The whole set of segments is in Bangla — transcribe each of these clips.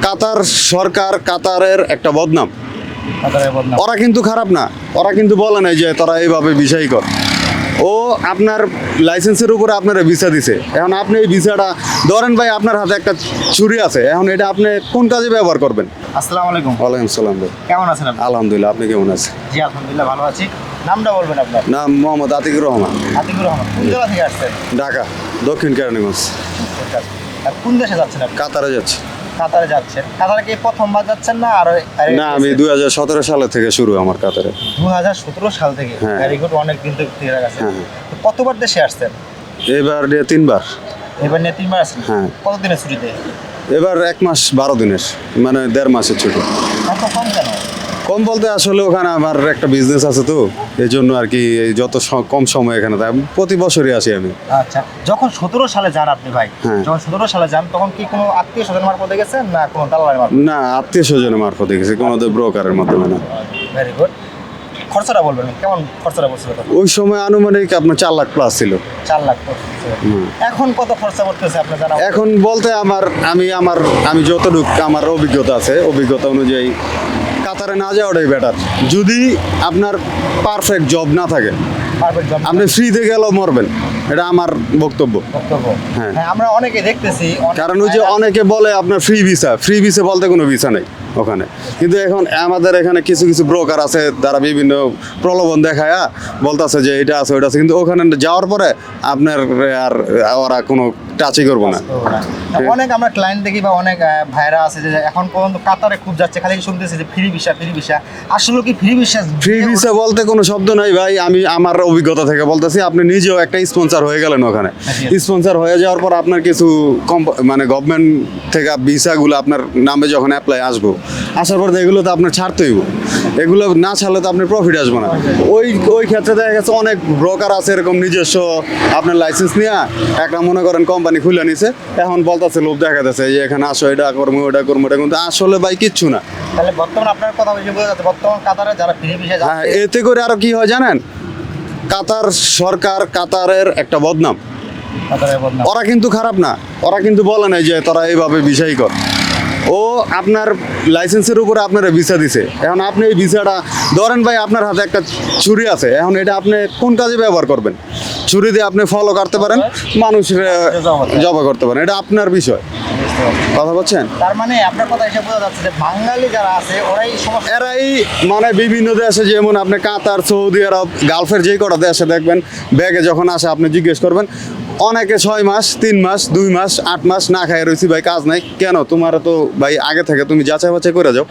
কাতার সরকার কাতারের একটা বদনাম। ওরা কিন্তু খারাপ না, ওরা কিন্তু বলে নাই যে তোরা এইভাবে ভিসাই কর। ও আপনার লাইসেন্সের উপরে আপনারা ভিসা দিছে। এখন আপনি এই ভিসাটা ধরেন ভাই, আপনার হাতে একটা ছুরি আছে, এখন এটা আপনি কোন কাজে ব্যবহার করবেন? আসসালামু আলাইকুম। ওয়ালাইকুম সালাম ভাই। কেমন আছেন আপনি? আলহামদুলিল্লাহ, আপনি কেমন আছেন? জি আলহামদুলিল্লাহ ভালো আছি। নামটা বলবেন আপনার? নাম মোহাম্মদ আতিকুর রহমান। আতিকুর রহমান। কোন জায়গা থেকে আসছেন? ঢাকা, দক্ষিণ কেরানীগঞ্জ। আর কোন দেশে যাচ্ছেন আপনি? কাতারে যাচ্ছি। কাতারে যাচ্ছেন। কাতারে কি প্রথমবার যাচ্ছেন না আরো? না, আমি 2017 সালে থেকে শুরু আমার কাতারে। 2017 সাল থেকে? হ্যাঁ। ভেরি গুড, অনেক দিন থেকে গেছে। হ্যাঁ, হ্যাঁ। তো কতবার দেশে আসছেন? এবার দিয়ে 3বার। এবার নিয়ে 3বার আসছেন? হ্যাঁ। কত দিনের ছুটিতে? এবার 1 মাস 12 দিনের, মানে 1.5 মাসের ছুটি। এত কম কেন? কম বলতে আসলে ওখানে আমার একটা বিজনেস আছে, তো এই জন্য আর কি এই যত কম সময় এখানে তাই প্রতি বছরই আসি আমি। আচ্ছা, যখন 17 সালে যান আপনি ভাই, হ্যাঁ। যখন 17 সালে যান তখন কি কোনো আত্মীয় স্বজন মারফতে গেছেন না কোনো দালালের মারফত? না, আত্মীয় স্বজনের মারফতে গেছি, কোনো ব্রোকারের মাধ্যমে না। Very good. খরচাটা বলবেন, কেমন খরচাটা বলছিল তখন? ওই সময় আনুমানিক আপনার 4 লাখ প্লাস ছিল। 4 লাখ পড়তেছে। এখন কত খরচা করতেছে আপনার জানা? এখন বলতে আমি যতটুকু আমার অভিজ্ঞতা আছে, অভিজ্ঞতা অনুযায়ী কাতারে না যাওয়াটাই বেটার। যদি আপনার পারফেক্ট জব না থাকে, পারফেক্ট জব আপনি ফ্রিতে গেলেও মরবেন, এটা আমার বক্তব্য। বক্তব্য। হ্যাঁ। হ্যাঁ, আমরা অনেকে দেখতেছি কারণ ওই যে অনেকে বলে আপনার ফ্রি ভিসা বলতে কোনো ভিসা নেই ওখানে। কিন্তু এখন আমাদের এখানে কিছু কিছু ব্রোকার আছে, তারা বিভিন্ন প্রলোভন দেখায় বলতেছে যে এটা আছে ওইটা আছে, কিন্তু ওখানে যাওয়ার পরে আপনার আর ওরা কোনো টাচই করবো না। অনেক আমরা ক্লায়েন্ট দেখি বা অনেক ভাইরা আছে যে এখন পর্যন্ত কাতারে খুব যাচ্ছে, খালি শুনতেছি যে ফ্রি ভিসা। আসলে কি ফ্রি ভিসা বলতে কোনো শব্দ নাই ভাই, আমি আমার অভিজ্ঞতা থেকে বলতেছি। আপনি নিজেও একটা স্পন্সর হয়ে গেলেন ওখানে, স্পন্সর হয়ে যাওয়ার পর আপনার কিছু মানে গভর্নমেন্ট থেকে ভিসাগুলো আপনার নামে যখন অ্যাপ্লাই আসার পর এগুলো তো আপনার ছাড়তেই হবে। এগুলো না ছাড়লে তো আপনার প্রফিট আসবে না। ওই ক্ষেত্রে দেখা গেছে অনেক ব্রোকার আছে এরকম নিজস্ব আপনার লাইসেন্স নিয়ে একটা মনে করেন কোম্পানি খুলে নিছে, এখন বলতেছে লোভ দেখাতেছে যে এখানে আসো, এটা করবো ওটা করবো, এটা কিন্তু আসলে ভাই কিচ্ছু না। তাহলে বর্তমান আপনার কথা বুঝে বোঝা যাচ্ছে বর্তমান কাতারে যারা ফ্রি ভিসা হ্যাঁ, যাচ্ছে, এতে করে আরো কি হয় জানেন, কাতার সরকার কাতারের একটা বদনাম। কাতারের বদনাম। ওরা কিন্তু খারাপ না, ওরা কিন্তু বলে নাই যে তোরা এইভাবে ভিসাই কর। ও আপনার লাইসেন্সের উপরে আপনারা ভিসা দিছে। এখন আপনি এই ভিসাটা ধরেন ভাই, আপনার হাতে একটা ছুরি আছে, এখন এটা আপনি কোন কাজে ব্যবহার করবেন? ছুরি দিয়ে আপনি ফলো করতে পারেন, মানুষের জবা করতে পারেন, এটা আপনার বিষয়। কথা বলছেন? তার মানে আপনার কথা এসে বোঝা যাচ্ছে যে বাঙালি যারা আছে ওরাই সমস্যা। এরাই মানে বিভিন্ন দেশে, যেমন আপনি কাতার, সৌদি আরব, গালফের যে কটা দেশে দেখবেন, ব্যাগে যখন আসে আপনি জিজ্ঞেস করবেন, অনেকে 6 মাস, 3 মাস, 2 মাস, 8 মাস না খাই রয়েছি ভাই, কাজ নাই কেন? তোমার তো ভাই আগে থেকে তুমি যাচাই বাছাই করে যাও।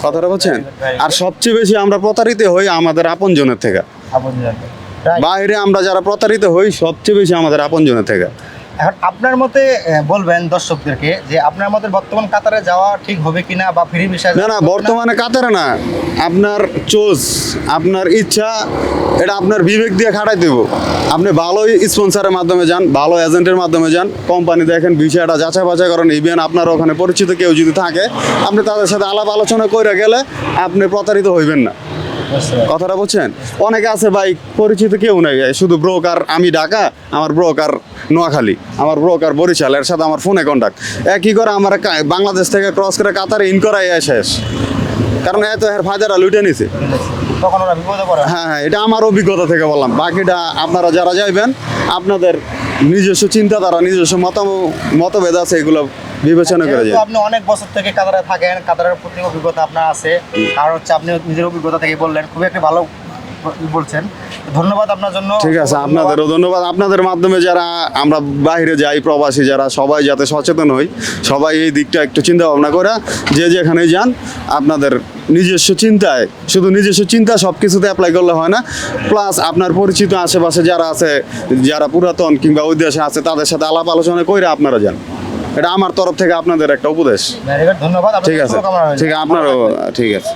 কথাটা বলছেন? আর সবচেয়ে বেশি আমরা প্রতারিত হই আমাদের আপনজনের থেকে। বাইরে আমরা যারা প্রতারিত হই সবচেয়ে বেশি আমাদের আপনজনের থেকে। এখন আপনার মতে বলবেন দর্শকদেরকে যে আপনার মতে বর্তমান কাতারে যাওয়া ঠিক হবে কিনা বা ফ্রি ভিসা? না, বর্তমানে কাতারে না, আপনার চোজ, আপনার ইচ্ছা, এটা আপনার বিবেক দিয়ে খাটাই দেব। আপনি ভালো স্পন্সরের মাধ্যমে যান, ভালো এজেন্টের মাধ্যমে যান, কোম্পানি দেখেন, বিষয়টা যাচাই বাছাই করেন। ইভেন আপনার ওখানে পরিচিত কেউ যদি থাকে, আপনি তাদের সাথে আলাপ আলোচনা করে গেলে আপনি প্রতারিত হইবেন না। কথাটা বলছেন? অনেকে আছে ভাই পরিচিত কেউ নাই, শুধু ব্রোকার। আমি ঢাকা, আমার ব্রোকার নোয়াখালী, আমার ব্রোকার বরিশাল, এর সাথে আমার ফোনে কন্ট্যাক্ট। কি করে আমার বাংলাদেশ থেকে ক্রস করে কাতারে ইন করাই শেষ, কারণ এত এর ফায়দাটা লুটে নিছে। তখন ওরা বিপদে পড়ে। হ্যাঁ, এটা আমার অভিজ্ঞতা থেকে বললাম। বাকিটা আপনারা যারা যাইবেন, আপনাদের নিজস্ব চিন্তাধারা, নিজস্ব মতভেদ আছে, এগুলো বিবেচনা করে যায়। আপনি অনেক বছর থেকে কাতারে থাকেন, কাতারের প্রতি অভিজ্ঞতা আপনার আছে, আর হচ্ছে আপনি নিজের অভিজ্ঞতা থেকে বললেন, খুবই একটা ভালো বলছেন। ধন্যবাদ আপনার জন্য। ঠিক আছে, আপনাদেরও ধন্যবাদ। আপনাদের মাধ্যমে যারা আমরা বাইরে যাই, প্রবাসী যারা, সবাই যাতে সচেতন হই, সবাই এই দিকটা একটু চিন্তা ভাবনা করে যে যেখানে যান, আপনাদের নিজস্ব চিন্তায়, শুধু নিজস্ব চিন্তা সব কিছুতে অ্যাপ্লাই করলে হয় না, প্লাস আপনার পরিচিত আশেপাশে যারা আছে, যারা পুরাতন কিংবা ওই দেশে আছে, তাদের সাথে আলাপ আলোচনা করে আপনারা যান। এটা আমার তরফ থেকে আপনাদের একটা উপদেশ। ধন্যবাদ। ঠিক আছে, ঠিক আছে, আপনারও ঠিক আছে।